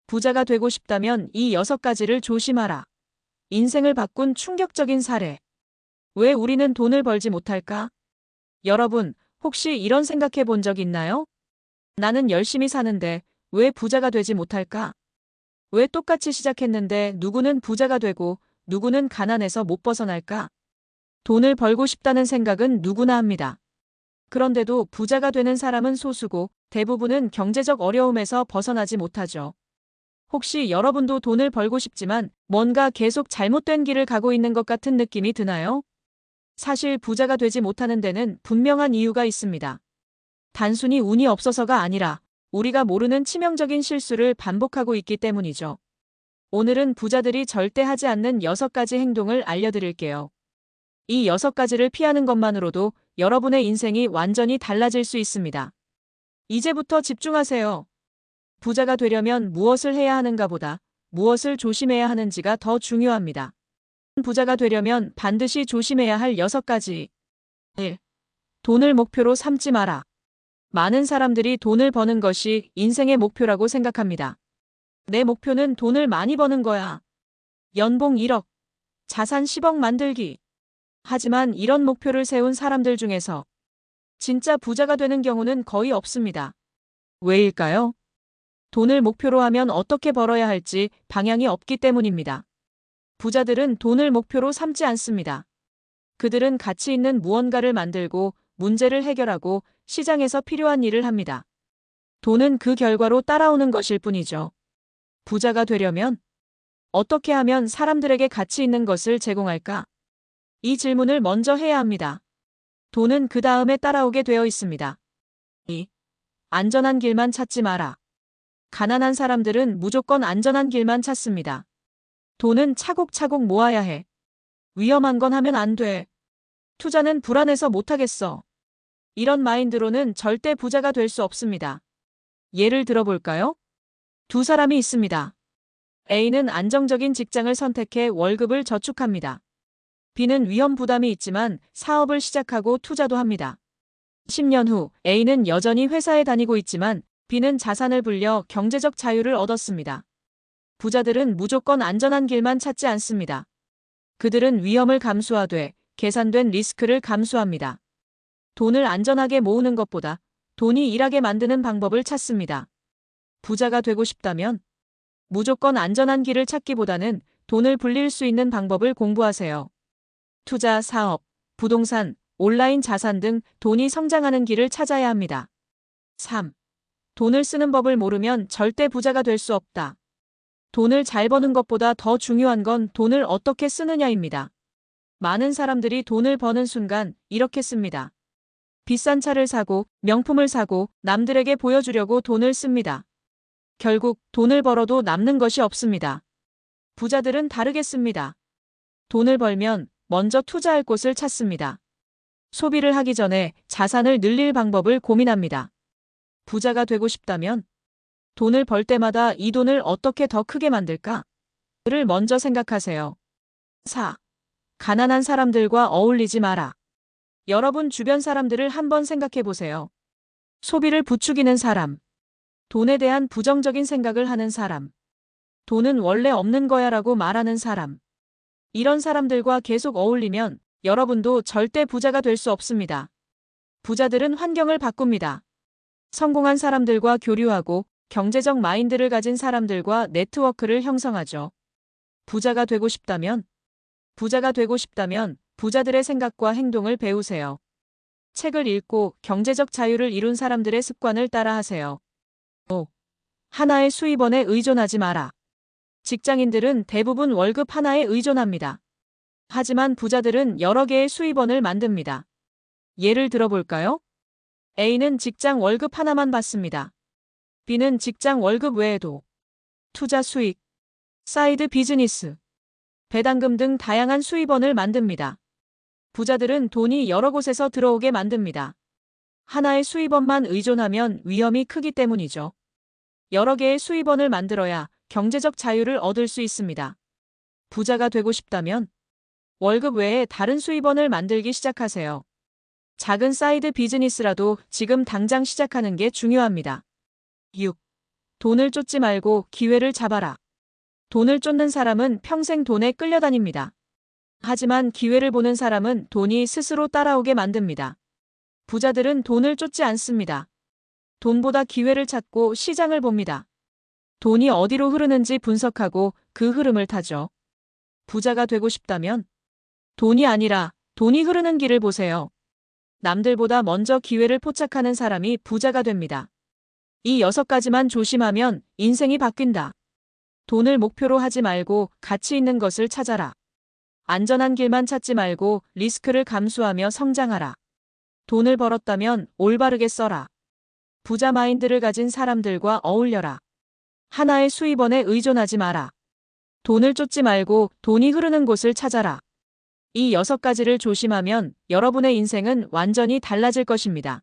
부자가 되고 싶다면 이 6가지를 조심하라. 인생을 바꾼 충격적인 사례. 왜 우리는 돈을 벌지 못할까? 여러분, 혹시 이런 생각해 본 적 있나요? 나는 열심히 사는데 왜 부자가 되지 못할까? 왜 똑같이 시작했는데 누구는 부자가 되고 누구는 가난해서 못 벗어날까? 돈을 벌고 싶다는 생각은 누구나 합니다. 그런데도 부자가 되는 사람은 소수고 대부분은 경제적 어려움에서 벗어나지 못하죠. 혹시 여러분도 돈을 벌고 싶지만 뭔가 계속 잘못된 길을 가고 있는 것 같은 느낌이 드나요? 사실 부자가 되지 못하는 데는 분명한 이유가 있습니다. 단순히 운이 없어서가 아니라 우리가 모르는 치명적인 실수를 반복하고 있기 때문이죠. 오늘은 부자들이 절대 하지 않는 6가지 행동을 알려드릴게요. 이 6가지를 피하는 것만으로도 여러분의 인생이 완전히 달라질 수 있습니다. 이제부터 집중하세요. 부자가 되려면 무엇을 해야 하는가 보다 무엇을 조심해야 하는지가 더 중요합니다. 부자가 되려면 반드시 조심해야 할 6가지. 1. 돈을 목표로 삼지 마라. 많은 사람들이 돈을 버는 것이 인생의 목표라고 생각합니다. 내 목표는 돈을 많이 버는 거야. 연봉 1억, 자산 10억 만들기. 하지만 이런 목표를 세운 사람들 중에서 진짜 부자가 되는 경우는 거의 없습니다. 왜일까요? 돈을 목표로 하면 어떻게 벌어야 할지 방향이 없기 때문입니다. 부자들은 돈을 목표로 삼지 않습니다. 그들은 가치 있는 무언가를 만들고 문제를 해결하고 시장에서 필요한 일을 합니다. 돈은 그 결과로 따라오는 것일 뿐이죠. 부자가 되려면 어떻게 하면 사람들에게 가치 있는 것을 제공할까? 이 질문을 먼저 해야 합니다. 돈은 그 다음에 따라오게 되어 있습니다. 2. 안전한 길만 찾지 마라. 가난한 사람들은 무조건 안전한 길만 찾습니다. 돈은 차곡차곡 모아야 해. 위험한 건 하면 안 돼. 투자는 불안해서 못하겠어. 이런 마인드로는 절대 부자가 될 수 없습니다. 예를 들어볼까요? 두 사람이 있습니다. A는 안정적인 직장을 선택해 월급을 저축합니다. B는 위험 부담이 있지만 사업을 시작하고 투자도 합니다. 10년 후 A는 여전히 회사에 다니고 있지만 B는 자산을 불려 경제적 자유를 얻었습니다. 부자들은 무조건 안전한 길만 찾지 않습니다. 그들은 위험을 감수하되 계산된 리스크를 감수합니다. 돈을 안전하게 모으는 것보다 돈이 일하게 만드는 방법을 찾습니다. 부자가 되고 싶다면 무조건 안전한 길을 찾기보다는 돈을 불릴 수 있는 방법을 공부하세요. 투자, 사업, 부동산, 온라인 자산 등 돈이 성장하는 길을 찾아야 합니다. 3. 돈을 쓰는 법을 모르면 절대 부자가 될 수 없다. 돈을 잘 버는 것보다 더 중요한 건 돈을 어떻게 쓰느냐입니다. 많은 사람들이 돈을 버는 순간 이렇게 씁니다. 비싼 차를 사고 명품을 사고 남들에게 보여주려고 돈을 씁니다. 결국 돈을 벌어도 남는 것이 없습니다. 부자들은 다르겠습니다. 돈을 벌면 먼저 투자할 곳을 찾습니다. 소비를 하기 전에 자산을 늘릴 방법을 고민합니다. 부자가 되고 싶다면 돈을 벌 때마다 이 돈을 어떻게 더 크게 만들까? 를 먼저 생각하세요. 4. 가난한 사람들과 어울리지 마라. 여러분 주변 사람들을 한번 생각해 보세요. 소비를 부추기는 사람, 돈에 대한 부정적인 생각을 하는 사람, 돈은 원래 없는 거야라고 말하는 사람. 이런 사람들과 계속 어울리면 여러분도 절대 부자가 될 수 없습니다. 부자들은 환경을 바꿉니다. 성공한 사람들과 교류하고 경제적 마인드를 가진 사람들과 네트워크를 형성하죠. 부자가 되고 싶다면 부자들의 생각과 행동을 배우세요. 책을 읽고 경제적 자유를 이룬 사람들의 습관을 따라하세요. 5. 하나의 수입원에 의존하지 마라. 직장인들은 대부분 월급 하나에 의존합니다. 하지만 부자들은 여러 개의 수입원을 만듭니다. 예를 들어볼까요? A는 직장 월급 하나만 받습니다. B는 직장 월급 외에도 투자 수익, 사이드 비즈니스, 배당금 등 다양한 수입원을 만듭니다. 부자들은 돈이 여러 곳에서 들어오게 만듭니다. 하나의 수입원만 의존하면 위험이 크기 때문이죠. 여러 개의 수입원을 만들어야 경제적 자유를 얻을 수 있습니다. 부자가 되고 싶다면 월급 외에 다른 수입원을 만들기 시작하세요. 작은 사이드 비즈니스라도 지금 당장 시작하는 게 중요합니다. 6. 돈을 쫓지 말고 기회를 잡아라. 돈을 쫓는 사람은 평생 돈에 끌려다닙니다. 하지만 기회를 보는 사람은 돈이 스스로 따라오게 만듭니다. 부자들은 돈을 쫓지 않습니다. 돈보다 기회를 찾고 시장을 봅니다. 돈이 어디로 흐르는지 분석하고 그 흐름을 타죠. 부자가 되고 싶다면 돈이 아니라 돈이 흐르는 길을 보세요. 남들보다 먼저 기회를 포착하는 사람이 부자가 됩니다. 이 6가지만 조심하면 인생이 바뀐다. 돈을 목표로 하지 말고 가치 있는 것을 찾아라. 안전한 길만 찾지 말고 리스크를 감수하며 성장하라. 돈을 벌었다면 올바르게 써라. 부자 마인드를 가진 사람들과 어울려라. 하나의 수입원에 의존하지 마라. 돈을 쫓지 말고 돈이 흐르는 곳을 찾아라. 이 6가지를 조심하면 여러분의 인생은 완전히 달라질 것입니다.